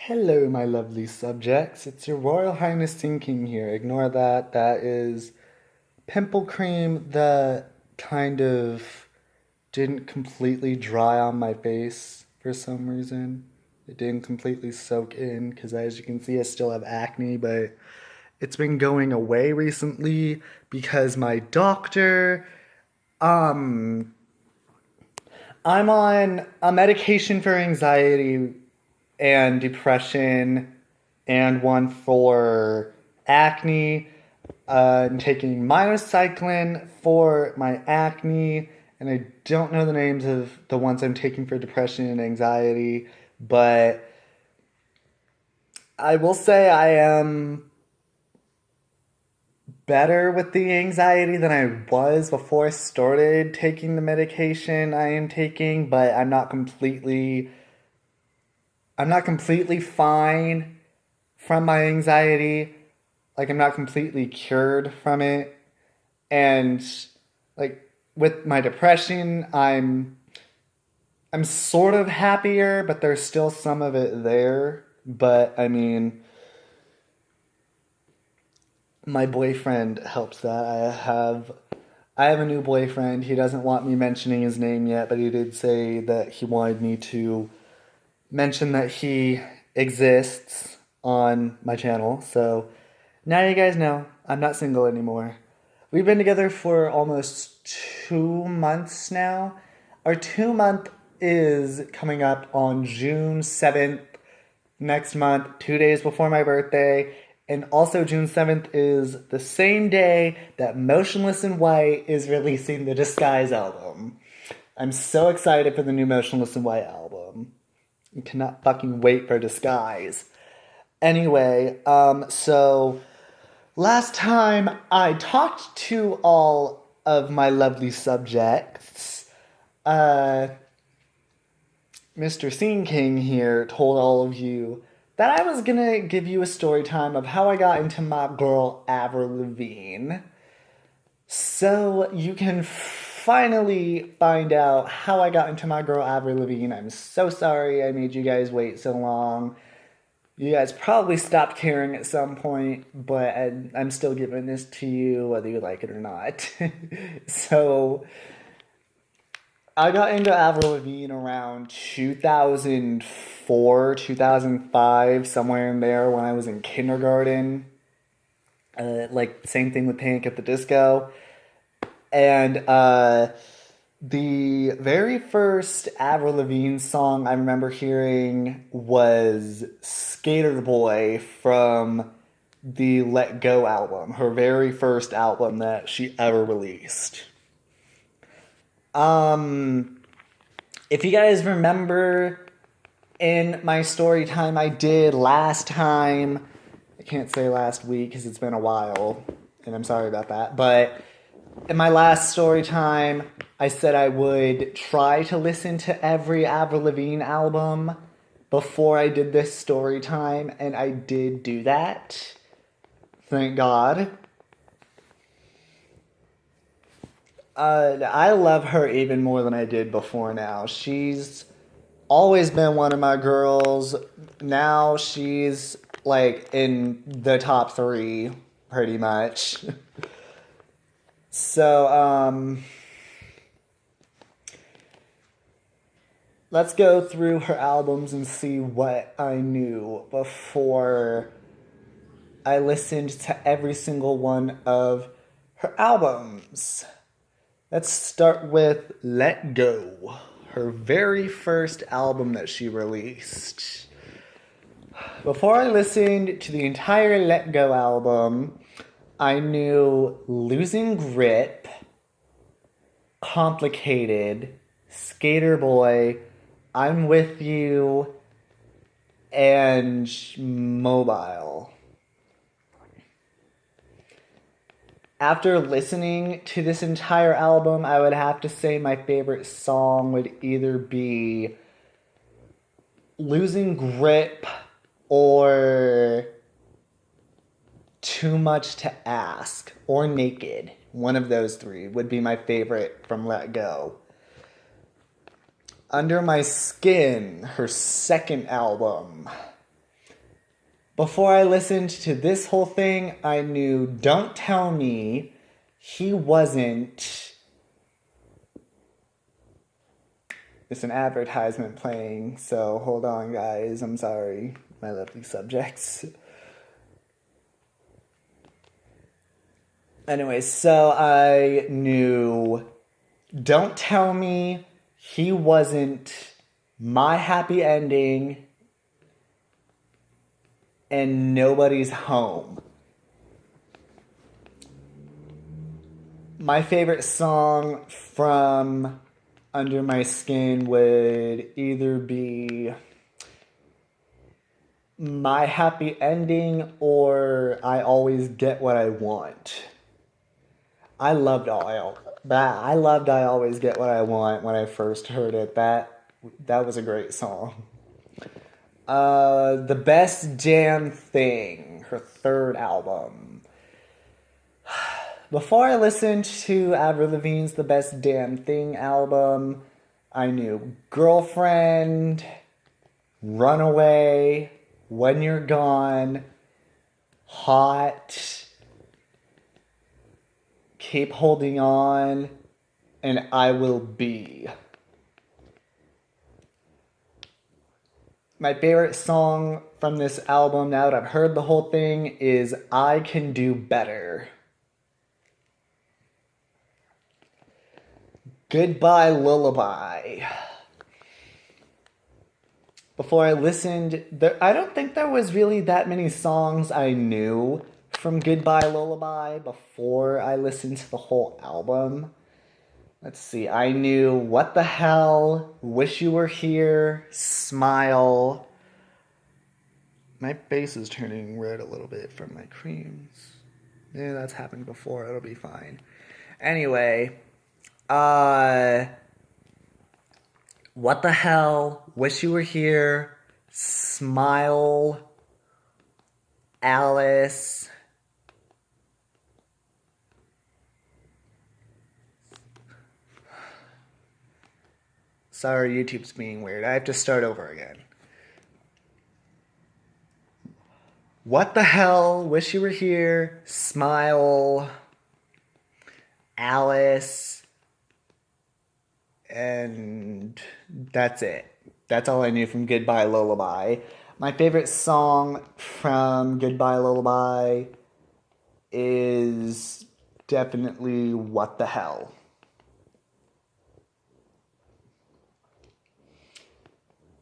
Hello, my lovely subjects. It's your Royal Highness Sinking here. Ignore that. That is pimple cream that kind of didn't completely dry on my face for some reason. It didn't completely soak in because, as you can see, I still have acne, but it's been going away recently because my doctor, um, I'm on a medication for anxiety and depression and one for acne. I'm taking minocycline for my acne, and I don't know the names of the ones I'm taking for depression and anxiety, but I will say I am better with the anxiety than I was before I started taking the medication I am taking, but I'm not completely fine from my anxiety. Like, I'm not completely cured from it. And like with my depression, I'm sort of happier, but there's still some of it there. But I mean, my boyfriend helps that. I have a new boyfriend. He doesn't want me mentioning his name yet, but he did say that he wanted me to mention that he exists on my channel. So now you guys know I'm not single anymore. We've been together for almost 2 months now. Our 2 month is coming up on June 7th next month, 2 days before my birthday. And also, June 7th is the same day that Motionless in White is releasing the Disguise album. I'm so excited for the new Motionless in White album. I cannot fucking wait for Disguise. Anyway, so last time I talked to all of my lovely subjects, Mr. Scene King here told all of you that I was gonna give you a story time of how I got into my girl Avril Lavigne. So you can finally find out how I got into my girl Avril Lavigne. I'm so sorry I made you guys wait so long. You guys probably stopped caring at some point, but I'm still giving this to you whether you like it or not. So I got into Avril Lavigne around 2004, 2005, somewhere in there when I was in kindergarten. Like, same thing with Panic at the Disco. And the very first Avril Lavigne song I remember hearing was Skater Boy from the Let Go album, her very first album that she ever released. If you guys remember in my story time I did last time, I can't say last week because it's been a while, and I'm sorry about that, but in my last story time, I said I would try to listen to every Avril Lavigne album before I did this story time, and I did do that. Thank God. I love her even more than I did before now. She's always been one of my girls. Now she's like in the top three, pretty much. So, let's go through her albums and see what I knew before I listened to every single one of her albums. Let's start with Let Go, her very first album that she released. Before I listened to the entire Let Go album, I knew Losing Grip, Complicated, Skater Boy, I'm With You, and Mobile. After listening to this entire album, I would have to say my favorite song would either be Losing Grip or Too Much to Ask or Naked. One of those three would be my favorite from Let Go. Under My Skin, her second album. Before I listened to this whole thing, I knew Don't Tell Me he wasn't. It's an advertisement playing, so hold on, guys. I'm sorry, my lovely subjects. Anyway, so I knew Don't Tell Me he wasn't My Happy Ending and Nobody's Home. My favorite song from Under My Skin would either be My Happy Ending or I Always Get What I Want. I loved I Always Get What I Want when I first heard it. That was a great song. The Best Damn Thing, her third album. Before I listened to Avril Lavigne's The Best Damn Thing album, I knew Girlfriend, Runaway, When You're Gone, Hot, Keep Holding On, and I Will Be. My favorite song from this album, now that I've heard the whole thing, is I Can Do Better. Goodbye Lullaby. Before I listened, I don't think there was really that many songs I knew from Goodbye Lullaby before I listened to the whole album. Let's see, I knew What the Hell, Wish You Were Here, Smile. My face is turning red a little bit from my creams. Yeah, that's happened before, it'll be fine. Anyway, What the Hell, Wish You Were Here, Smile, Alice. Sorry, YouTube's being weird. I have to start over again. What the Hell, Wish You Were Here, Smile, Alice, and that's it. That's all I knew from Goodbye Lullaby. My favorite song from Goodbye Lullaby is definitely What the Hell.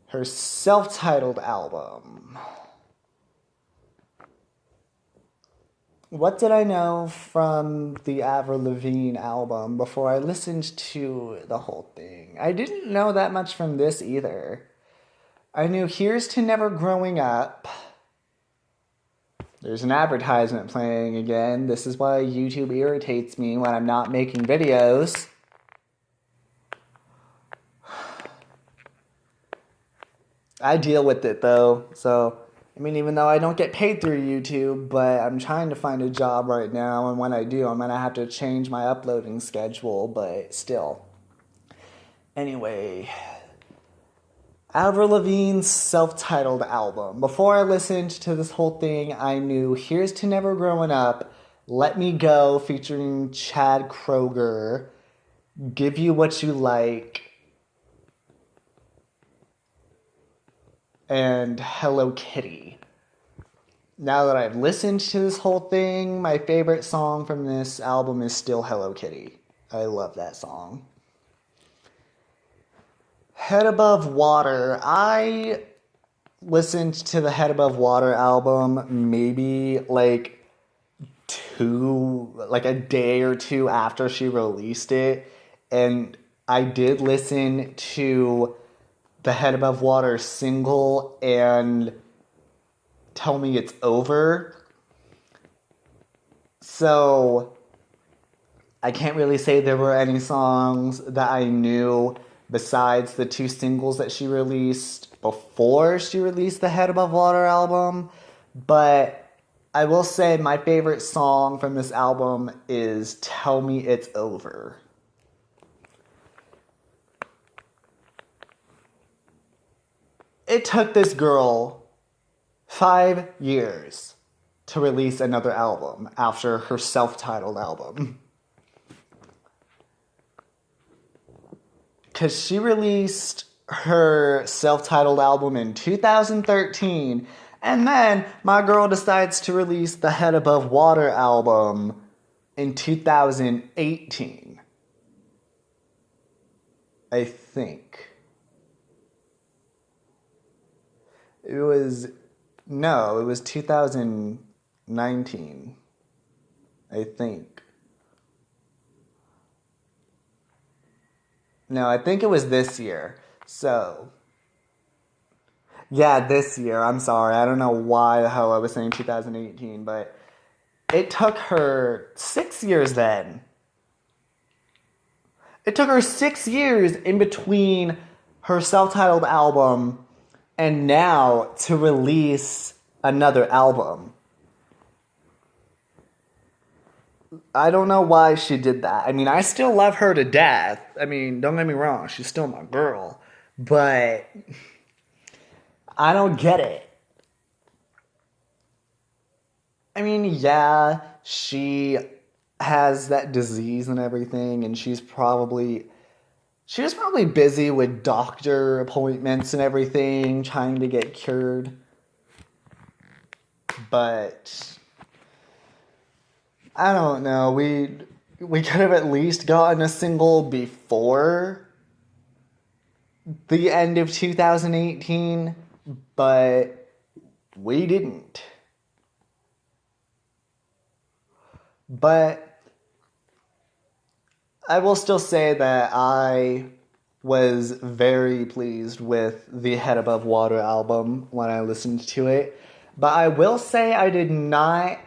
Her self-titled album. What did I know from the Avril Lavigne album before I listened to the whole thing? I didn't know that much from this either. I knew Here's to Never Growing Up. There's an advertisement playing again. This is why YouTube irritates me when I'm not making videos. I deal with it though, so I mean, even though I don't get paid through YouTube, but I'm trying to find a job right now, and when I do, I'm gonna have to change my uploading schedule, but still. Anyway, Avril Lavigne's self-titled album. Before I listened to this whole thing, I knew Here's to Never Growing Up, Let Me Go featuring Chad Kroeger, Give You What You Like, and Hello Kitty. Now that I've listened to this whole thing, my favorite song from this album is still Hello Kitty. I love that song. Head Above Water. I listened to the Head Above Water album maybe like a day or two after she released it. And I did listen to the Head Above Water single and Tell Me It's Over. So I can't really say there were any songs that I knew besides the two singles that she released before she released the Head Above Water album. But I will say my favorite song from this album is Tell Me It's Over. It took this girl 5 years to release another album after her self-titled album. Because she released her self-titled album in 2013, and then my girl decides to release the Head Above Water album in 2018. I think. It was 2019. I think. No, I think it was this year. So, yeah, this year. I'm sorry. I don't know why the hell I was saying 2018, but it took her 6 years then. It took her 6 years in between her self-titled album and now to release another album. I don't know why she did that. I mean, I still love her to death. I mean, don't get me wrong, she's still my girl. But I don't get it. I mean, yeah, she has that disease and everything, and she was probably busy with doctor appointments and everything, trying to get cured. But I don't know. We could have at least gotten a single before the end of 2018, but we didn't. But I will still say that I was very pleased with the Head Above Water album when I listened to it. But I will say I did not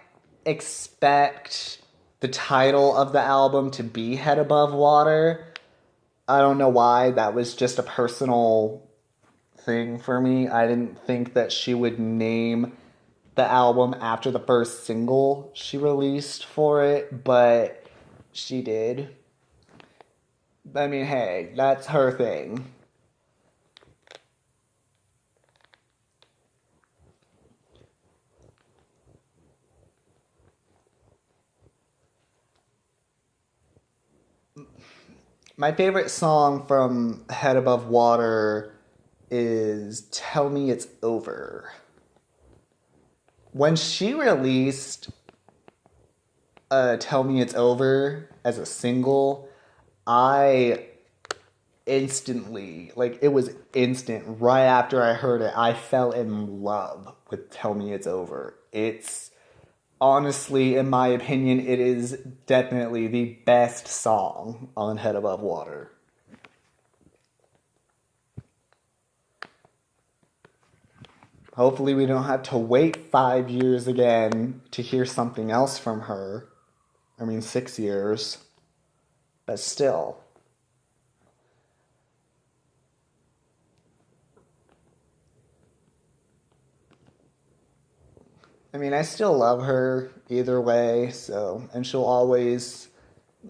expect the title of the album to be Head Above Water. I don't know why. That was just a personal thing for me. I didn't think that she would name the album after the first single she released for it, but she did. I mean, hey, that's her thing. My favorite song from Head Above Water is Tell Me It's Over. When she released Tell Me It's Over as a single, I instantly, like, it was instant. Right after I heard it, I fell in love with Tell Me It's Over. It's honestly, in my opinion, it is definitely the best song on Head Above Water. Hopefully we don't have to wait 5 years again to hear something else from her. I mean, 6 years. But still. I mean, I still love her either way, so, and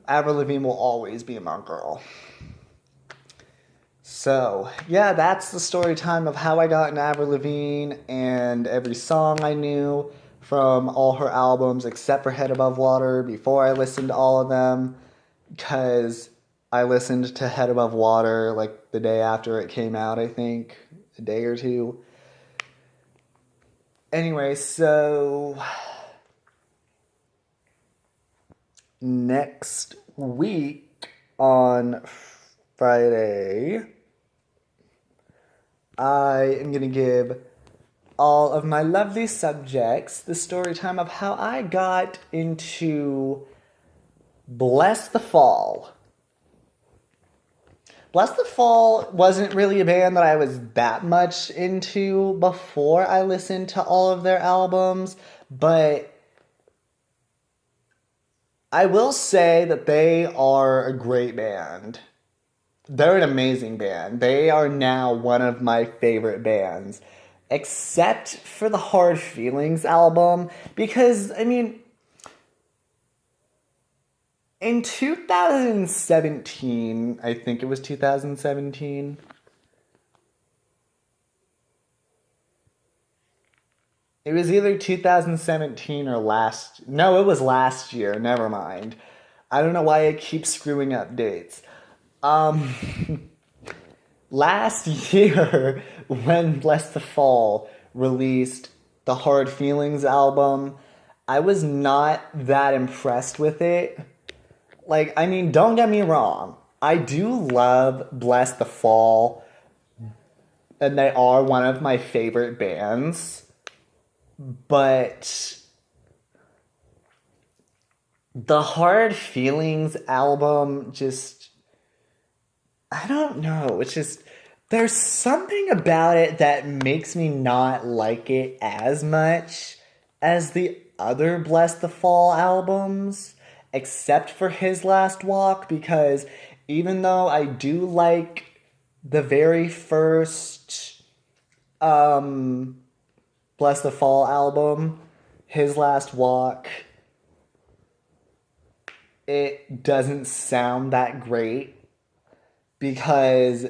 Avril Lavigne will always be my girl. So, yeah, that's the story time of how I got into Avril Lavigne and every song I knew from all her albums except for Head Above Water before I listened to all of them, because I listened to Head Above Water like the day after it came out, I think, a day or two. Anyway, so next week on Friday, I am going to give all of my lovely subjects the story time of how I got into Bless the Fall. Bless the Fall wasn't really a band that I was that much into before I listened to all of their albums, but I will say that they are a great band. They're an amazing band. They are now one of my favorite bands, except for the Hard Feelings album, because, I mean, in 2017, I think it was 2017, It was either 2017 or last. No, it was last year. Never mind. I don't know why I keep screwing up dates. Um, Last year, when Bless the Fall released the Hard Feelings album, I was not that impressed with it. Like, I mean, don't get me wrong. I do love Bless the Fall, and they are one of my favorite bands. But the Hard Feelings album just, I don't know. It's just, there's something about it that makes me not like it as much as the other Bless the Fall albums, except for His Last Walk, because even though I do like the very first Bless the Fall album, His Last Walk, it doesn't sound that great because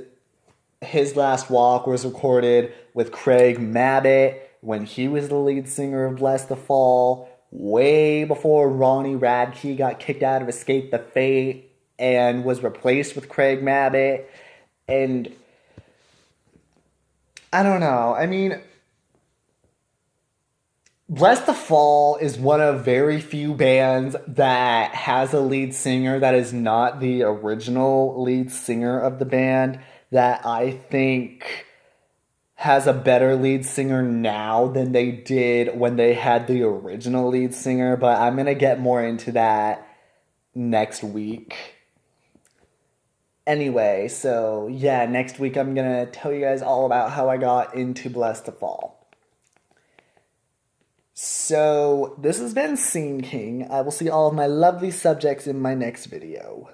His Last Walk was recorded with Craig Mabbitt when he was the lead singer of Bless the Fall, way before Ronnie Radke got kicked out of Escape the Fate and was replaced with Craig Mabbitt. And I don't know. I mean, Bless the Fall is one of very few bands that has a lead singer that is not the original lead singer of the band, that I think has a better lead singer now than they did when they had the original lead singer, but I'm going to get more into that next week. Anyway, so yeah, next week I'm going to tell you guys all about how I got into Bless the Fall. So, this has been Scene King. I will see all of my lovely subjects in my next video.